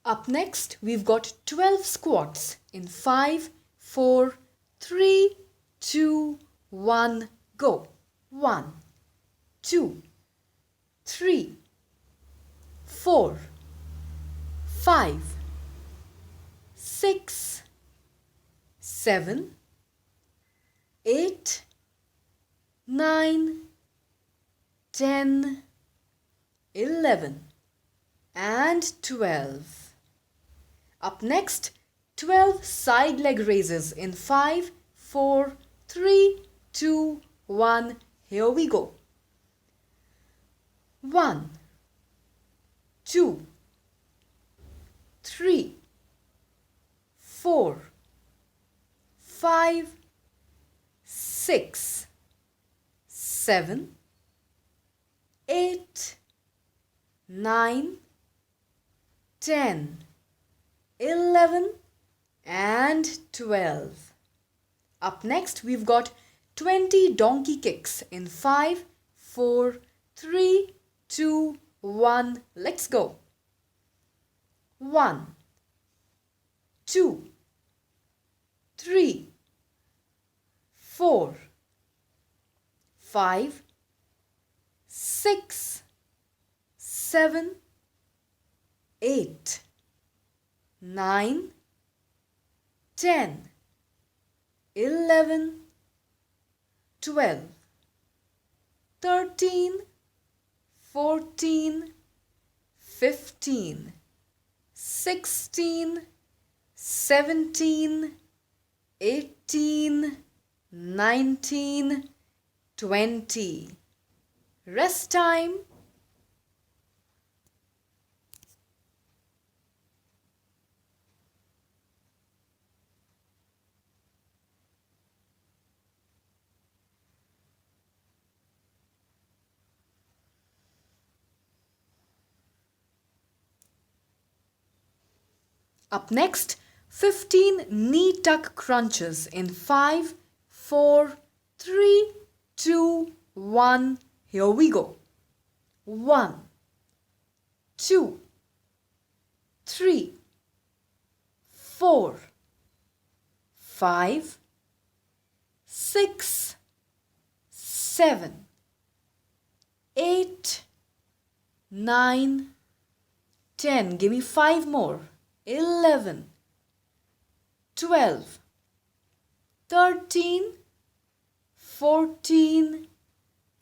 Up next, we've got 12 squats in 5, 4, 3, 2, 1, go. 1, 2, 3, 4, 5, 6, 7, 8, 9, 10, 11 and 12. Up next, 12 side leg raises in 5, 4, 3, 2, 1. Here we go. 1, 2, 3, 4, 5, 6, 7, 8, 9, 10, 11 and 12. Up next, we've got 20 donkey kicks in 5, 4, 3, 2, 1. Let's go. 1, 2, 3, 4, 5, 6, 7, 8, 9, 10, 11, 12, 13, 14, 15, 16, 17, 18, 19, 20. Rest time. Up next, 15 knee tuck crunches in 5, 4, 3, 2, 1. Here we go. 1, 2, 3, 4, 5, 6, 7, 8, 9, 10. Give me 5 more. 11, 12, 13, 14,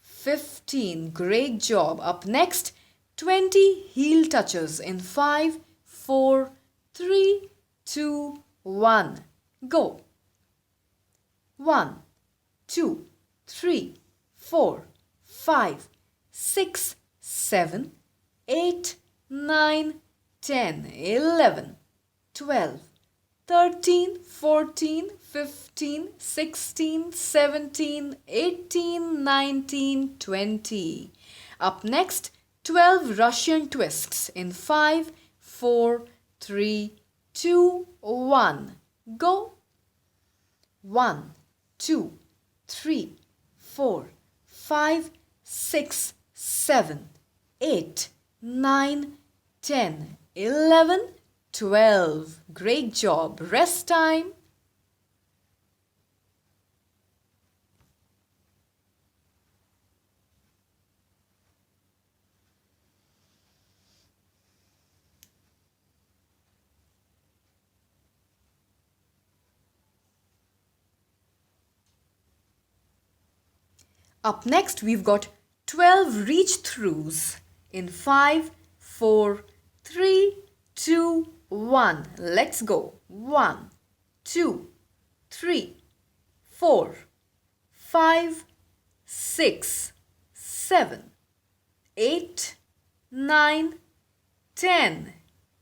15. Great job. Up next, 20 heel touches in 5, 4, 3, 2, 1. Go. 1, 2, 3, 4, 5, 6, 7, 8, 9, 10, 11, 12, 13, 14, 15, 16, 17, 18, 19, 20. Up next, 12 Russian twists in 5, 4, 3, 2, 1. Go. 1, 2, 3, 4, 5, 6, 7, 8, 9, 10, 11, 12. Great job. Rest time. Up next, we've got 12 reach throughs in 5, 4, 3, 2, 1. Let's go. 1, 2, 3, 4, 5, 6, 7, 8, 9, 10,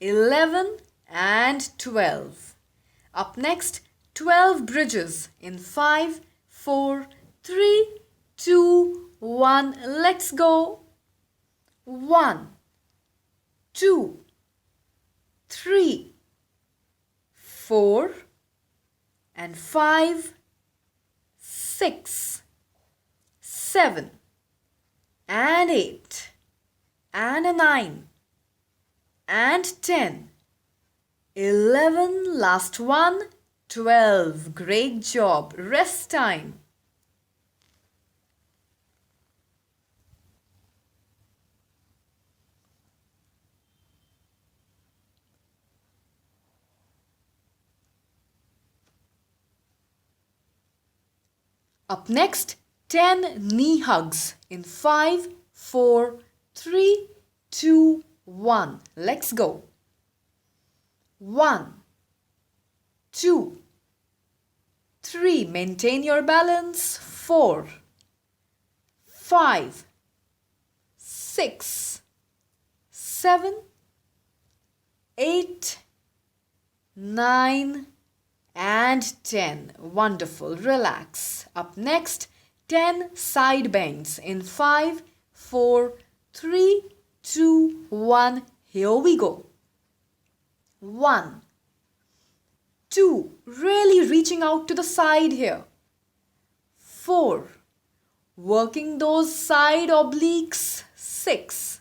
11 and 12. Up next, 12 bridges in 5, 4, 3, 2, 1. Let's go. 1, 2, 3, 4 and 5, 6, 7 and 8 and a 9 and 10, 11, last one, 12. Great job. Rest time. Up next, 10 knee hugs in 5, 4, 3, 2, 1. Let's go. 1, 2, 3. Maintain your balance. 4, 5, 6, 7, 8, 9, and 10. Wonderful. Relax. Up next, 10 side bends in 5, 4, 3, 2, 1. Here we go. 1, 2. Really reaching out to the side here. 4. Working those side obliques. 6,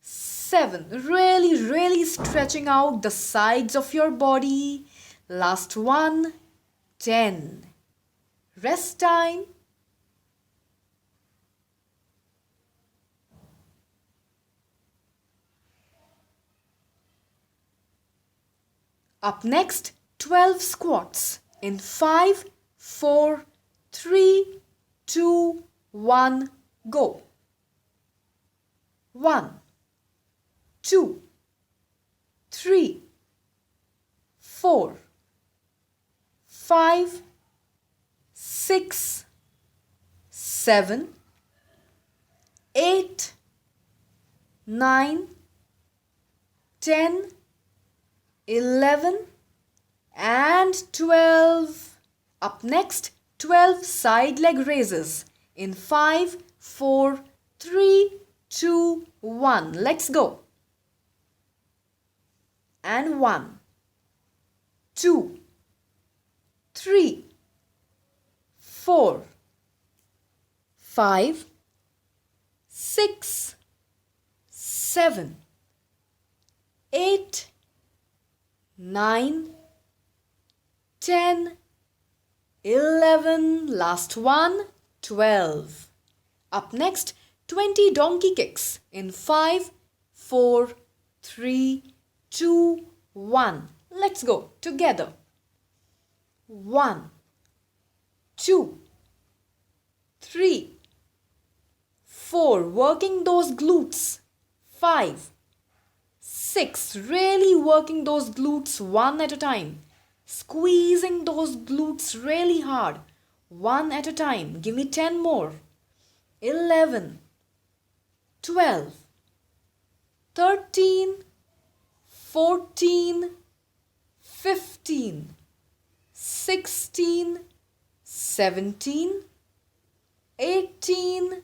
7. Really stretching out the sides of your body. Last one, 10. Rest time. Up next, 12 squats in 5, 4, 3, 2, 1, go. 1, 2, 3, 4, 5, 6, 7, 8, 9, 10, 11, and 12. Up next, 12 side leg raises in 5, 4, 3, 2, 1. Let's go. And 1, 2, 3, 4, 5, 6, 7, 8, 9, 10, 11, last one, 12. Up next, 20 donkey kicks in 5, 4, 3, 2, 1. Let's go together. 1, 2, 3, 4. Working those glutes. 5, 6. Really working those glutes one at a time. Squeezing those glutes really hard. One at a time. Give me 10 more. 11, 12, 13, 14, 15, 16, 17, 18,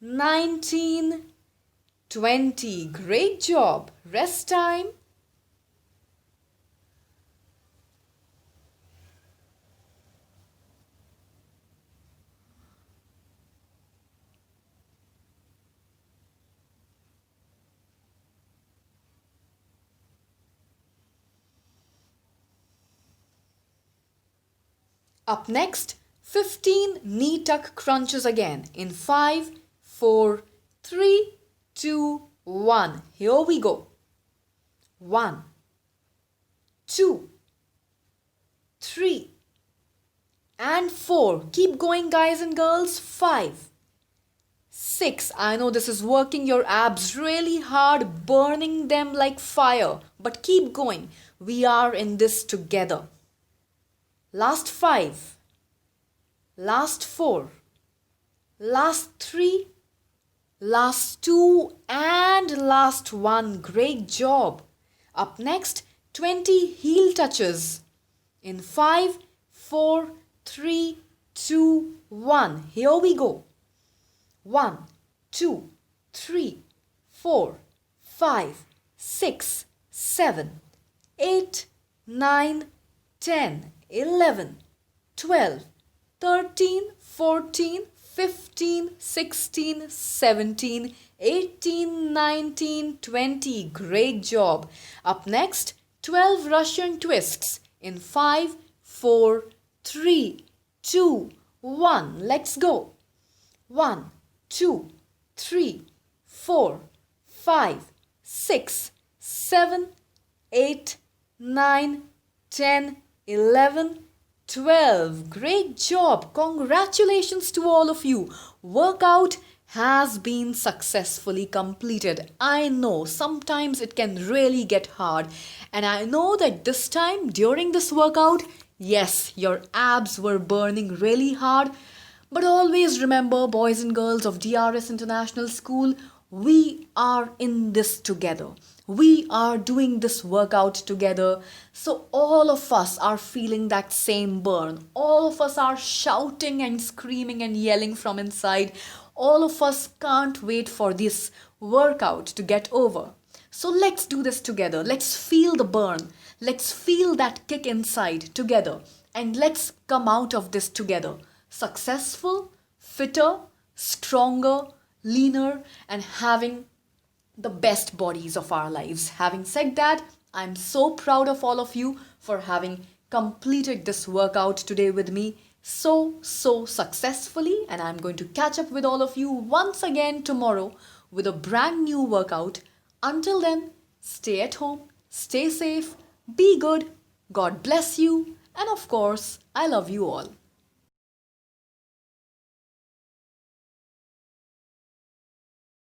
19, 20. Great job. Rest time. Up next, 15 knee tuck crunches again in 5, 4, 3, 2, 1. Here we go. 1, 2, 3, and 4. Keep going, guys and girls. 5, 6. I know this is working your abs really hard, burning them like fire. But keep going. We are in this together. Last 5, last 4, last 3, last 2, and last 1. Great job. Up next, 20 heel touches in 5, 4, 3, 2, 1. Here we go. 1, 2, 3, 4, 5, 6, 7, 8, 9, 10, 11, 12, 13, 14, 15, 16, 17, 18, 19, 20. Great job. Up next, 12 Russian twists in 5, 4, 3, 2, 1. Let's go. 1, 2, 3, 4, 5, 6, 7, 8, 9, 10, 11, 12. Great job. Congratulations to all of you. Workout has been successfully completed. I know sometimes it can really get hard, and I know that this time during this workout, yes, your abs were burning really hard. But always remember, boys and girls of DRS International School, we are in this together. We are doing this workout together. So all of us are feeling that same burn. All of us are shouting and screaming and yelling from inside. All of us can't wait for this workout to get over. So let's do this together. Let's feel the burn. Let's feel that kick inside together. And let's come out of this together. Successful, fitter, stronger, leaner, and having the best bodies of our lives. Having said that, I'm so proud of all of you for having completed this workout today with me so successfully, and I'm going to catch up with all of you once again tomorrow with a brand new workout. Until then, stay at home, stay safe, be good, God bless you, and of course, I love you all.